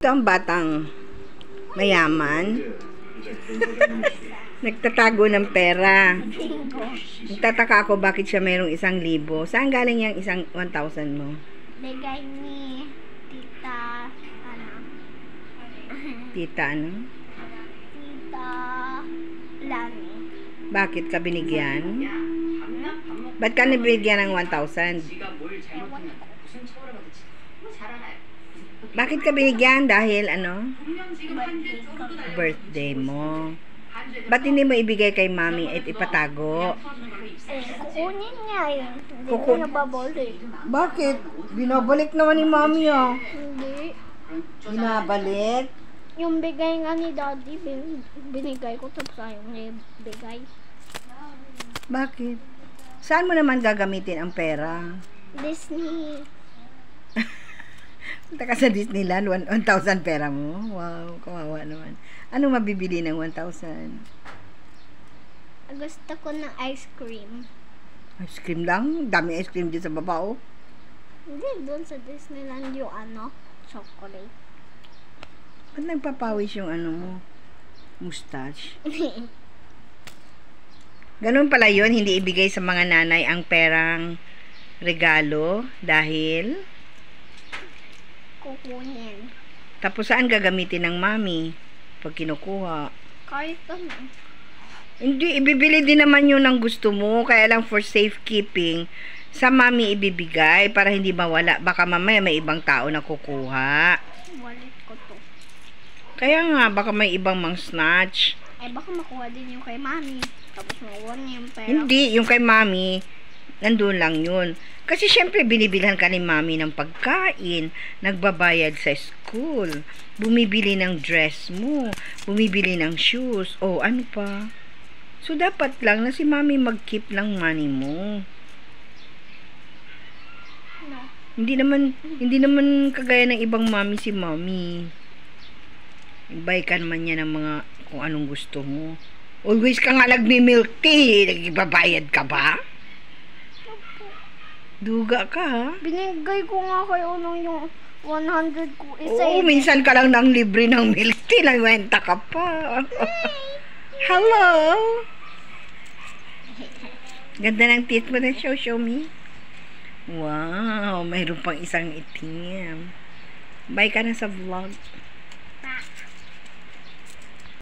Ito ang batang mayaman. Nagtatago ng pera. Nagtataka ako bakit siya mayroong 1,000. Saan galing yung 1,000 mo? Bigay ni Tita, Tita ano? Tita Lani. Bakit ka binigyan? Ba't ka nabigyan ng 1,000? Bakit ka binigyan? Dahil ano? Birthday mo. Ba't hindi mo ibigay kay mami at ipatago? Kukunin niya yun. Hindi Kukun- niya babalik. Bakit? Binabalik naman ni mami ah. Hindi. Binabalik? Yung bigay nga ni Daddy, binigay ko tapos ayaw niya bigay. Bakit? Saan mo naman gagamitin ang pera? Disney. Punta ka sa Disneyland, 1,000 pera mo. Wow, kawawa naman. Ano mabibili ng 1,000? Gusto ko ng ice cream. Ice cream lang? Dami ice cream dito sa baba, oh. Hindi, doon sa Disneyland yung chocolate. Ba't nagpapawis yung ano mo? Mustache? Ganun pala yun, hindi ibigay sa mga nanay ang perang regalo dahil Kukunin. tapos saan gagamitin ng mami pag kinukuha? Kahit ano. Hindi, ibibili din naman yun ng gusto mo, kaya lang for safekeeping sa mami ibibigay para hindi mawala, baka mamaya may ibang tao na kukuha. Wallet ko to. Kaya nga, baka may ibang mang snatch. Eh baka makuha din yung kay mami. Tapos makuha niya yung pera. Hindi, yung kay mami nandun lang yun. Kasi syempre binibilhan ka ni mami ng pagkain, nagbabayad sa school, bumibili ng dress mo, bumibili ng shoes, o ano pa. So dapat lang na si mami mag-keep ng money mo. No. Hindi naman kagaya ng ibang mami si mami. Ibay ka naman niya ng mga kung anong gusto mo. Always ka nga nagmi-milk tea, nagbabayad ka ba? Duga ka, ha? Binigay ko nga kayo nung yung 100 ko. Oo, minsan ka lang nang libre ng milk tea, nagwenta ka pa. Hello? Ganda ng teeth mo na, show me. Wow, mayroon pang isang itim. Bye ka na sa vlog.